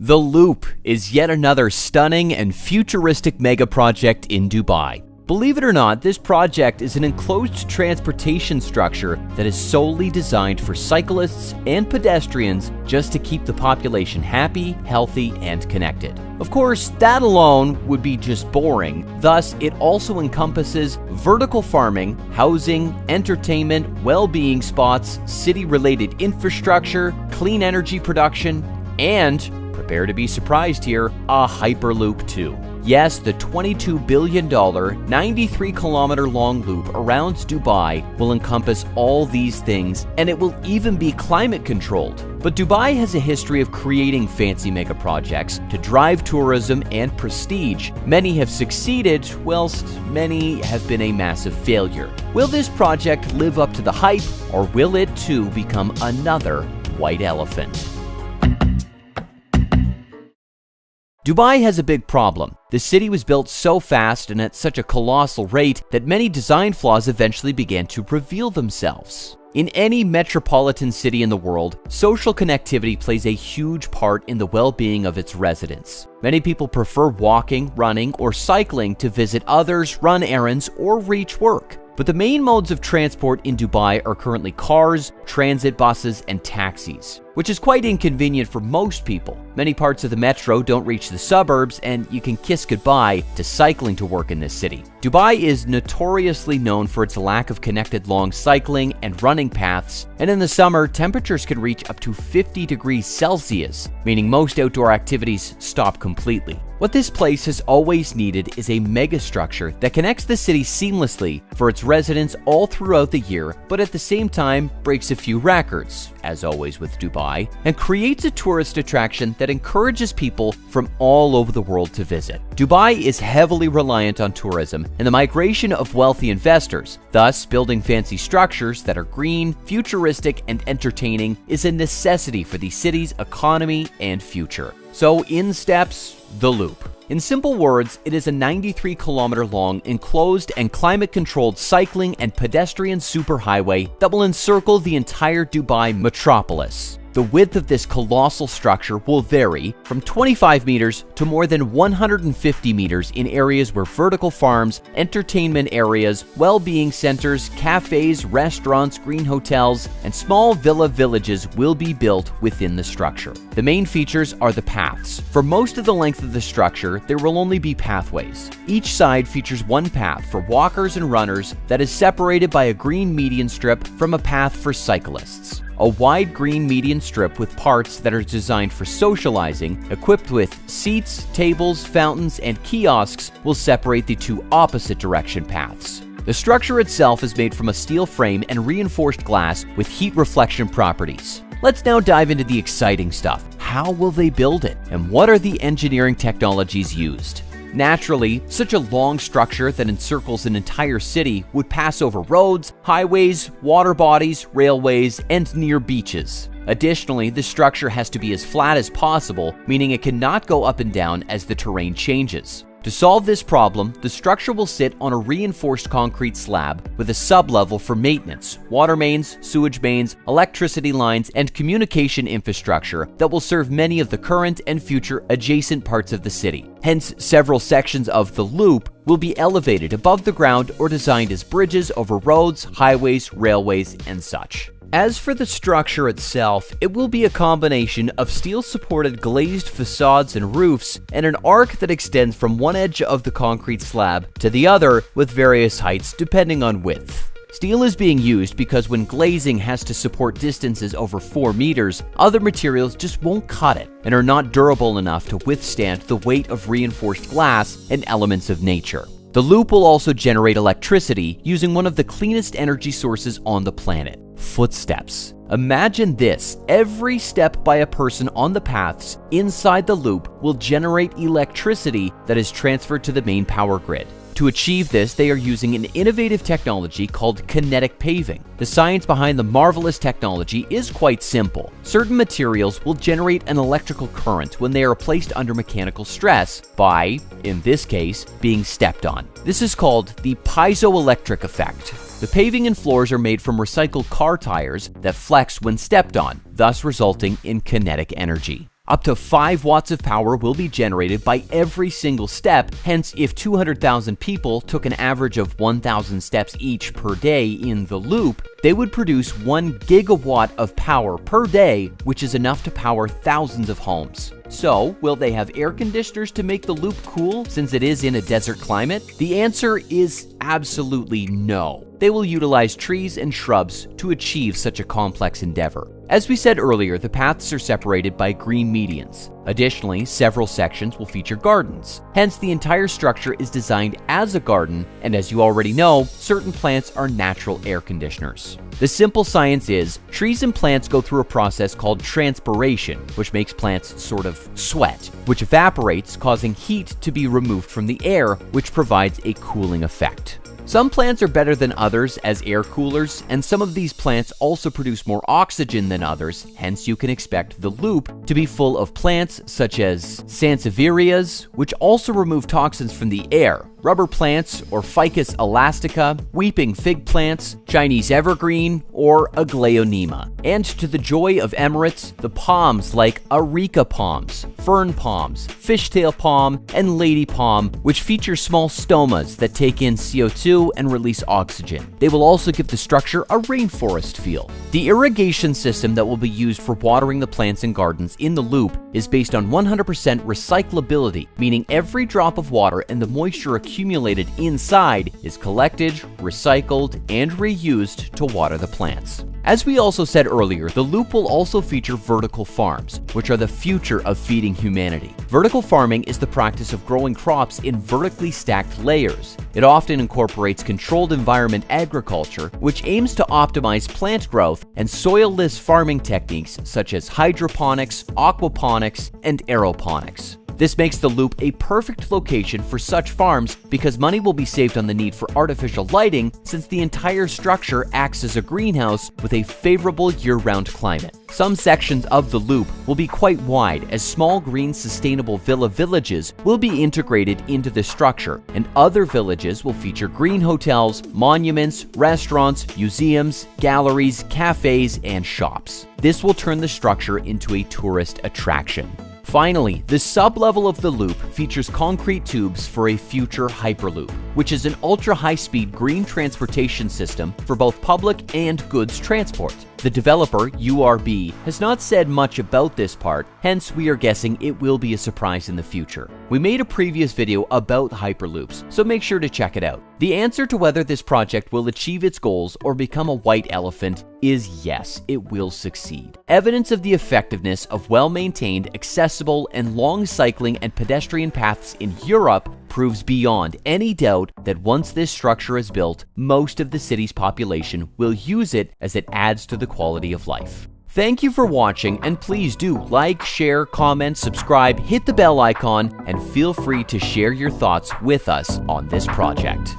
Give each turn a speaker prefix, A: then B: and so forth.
A: The Loop is yet another stunning and futuristic mega project in Dubai. Believe it or not, this project is an enclosed transportation structure that is solely designed for cyclists and pedestrians just to keep the population happy, healthy, and connected. Of course, that alone would be just boring. Thus, it also encompasses vertical farming, housing, entertainment, well-being spots, city-related infrastructure, clean energy production, and, prepare to be surprised here, a Hyperloop too. Yes, the $22 billion, 93-kilometer-long loop around Dubai will encompass all these things, and it will even be climate-controlled. But Dubai has a history of creating fancy mega projects to drive tourism and prestige. Many have succeeded, whilst many have been a massive failure. Will this project live up to the hype, or will it too become another white elephant? Dubai has a big problem. The city was built so fast and at such a colossal rate that many design flaws eventually began to reveal themselves. In any metropolitan city in the world, social connectivity plays a huge part in the well-being of its residents. Many people prefer walking, running, or cycling to visit others, run errands, or reach work. But the main modes of transport in Dubai are currently cars, transit buses, and taxis, which is quite inconvenient for most people. Many parts of the metro don't reach the suburbs, and you can kiss goodbye to cycling to work in this city. Dubai is notoriously known for its lack of connected long cycling and running paths, and in the summer, temperatures can reach up to 50 degrees Celsius, meaning most outdoor activities stop completely. What this place has always needed is a megastructure that connects the city seamlessly for its residents all throughout the year, but at the same time breaks a few records, as always with Dubai, and creates a tourist attraction that encourages people from all over the world to visit. Dubai is heavily reliant on tourism and the migration of wealthy investors. Thus, building fancy structures that are green, futuristic, and entertaining is a necessity for the city's economy and future. So in steps the Loop. In simple words, it is a 93-kilometer-long, enclosed and climate-controlled cycling and pedestrian superhighway that will encircle the entire Dubai metropolis. The width of this colossal structure will vary from 25 meters to more than 150 meters in areas where vertical farms, entertainment areas, well-being centers, cafes, restaurants, green hotels, and small villa villages will be built within the structure. The main features are the paths. For most of the length of the structure, there will only be pathways. Each side features one path for walkers and runners that is separated by a green median strip from a path for cyclists. A wide green median strip with parts that are designed for socializing, equipped with seats, tables, fountains, and kiosks, will separate the two opposite direction paths. The structure itself is made from a steel frame and reinforced glass with heat reflection properties. Let's now dive into the exciting stuff. How will they build it? And what are the engineering technologies used? Naturally, such a long structure that encircles an entire city would pass over roads, highways, water bodies, railways, and near beaches. Additionally, the structure has to be as flat as possible, meaning it cannot go up and down as the terrain changes. To solve this problem, the structure will sit on a reinforced concrete slab with a sub-level for maintenance, water mains, sewage mains, electricity lines, and communication infrastructure that will serve many of the current and future adjacent parts of the city. Hence, several sections of the Loop will be elevated above the ground or designed as bridges over roads, highways, railways, and such. As for the structure itself, it will be a combination of steel-supported glazed facades and roofs and an arc that extends from one edge of the concrete slab to the other with various heights depending on width. Steel is being used because when glazing has to support distances over 4 meters, other materials just won't cut it and are not durable enough to withstand the weight of reinforced glass and elements of nature. The Loop will also generate electricity using one of the cleanest energy sources on the planet: footsteps. Imagine this: every step by a person on the paths inside the Loop will generate electricity that is transferred to the main power grid. To achieve this, they are using an innovative technology called kinetic paving. The science behind the marvelous technology is quite simple. Certain materials will generate an electrical current when they are placed under mechanical stress by, in this case, being stepped on. This is called the piezoelectric effect. The paving and floors are made from recycled car tires that flex when stepped on, thus resulting in kinetic energy. Up to 5 watts of power will be generated by every single step, hence if 200,000 people took an average of 1,000 steps each per day in the loop, they would produce 1 gigawatt of power per day, which is enough to power thousands of homes. So, will they have air conditioners to make the loop cool since it is in a desert climate? The answer is absolutely no. They will utilize trees and shrubs to achieve such a complex endeavor. As we said earlier, the paths are separated by green medians. Additionally, several sections will feature gardens. Hence, the entire structure is designed as a garden, and as you already know, certain plants are natural air conditioners. The simple science is, trees and plants go through a process called transpiration, which makes plants sort of sweat, which evaporates, causing heat to be removed from the air, which provides a cooling effect. Some plants are better than others as air coolers, and some of these plants also produce more oxygen than others, hence you can expect the loop to be full of plants such as sansevierias, which also remove toxins from the air, rubber plants or Ficus elastica, weeping fig plants, Chinese evergreen, or aglaonema. And to the joy of Emirates, the palms like areca palms, fern palms, fishtail palm, and lady palm, which feature small stomas that take in CO2 and release oxygen. They will also give the structure a rainforest feel. The irrigation system that will be used for watering the plants and gardens in the loop is based on 100% recyclability, meaning every drop of water and the moisture accumulated inside is collected, recycled, and reused to water the plants. As we also said earlier, the loop will also feature vertical farms, which are the future of feeding humanity. Vertical farming is the practice of growing crops in vertically stacked layers. It often incorporates controlled environment agriculture, which aims to optimize plant growth, and soil-less farming techniques such as hydroponics, aquaponics, and aeroponics. This makes the loop a perfect location for such farms because money will be saved on the need for artificial lighting since the entire structure acts as a greenhouse with a favorable year-round climate. Some sections of the loop will be quite wide as small green sustainable villa villages will be integrated into the structure, and other villages will feature green hotels, monuments, restaurants, museums, galleries, cafes, and shops. This will turn the structure into a tourist attraction. Finally, the sub-level of the loop features concrete tubes for a future Hyperloop, which is an ultra-high-speed green transportation system for both public and goods transport. The developer, URB, has not said much about this part, hence we are guessing it will be a surprise in the future. We made a previous video about Hyperloops, so make sure to check it out. The answer to whether this project will achieve its goals or become a white elephant is yes, it will succeed. Evidence of the effectiveness of well-maintained, accessible, and long cycling and pedestrian paths in Europe proves beyond any doubt that once this structure is built, most of the city's population will use it as it adds to the quality of life. Thank you for watching, and please do like, share, comment, subscribe, hit the bell icon, and feel free to share your thoughts with us on this project.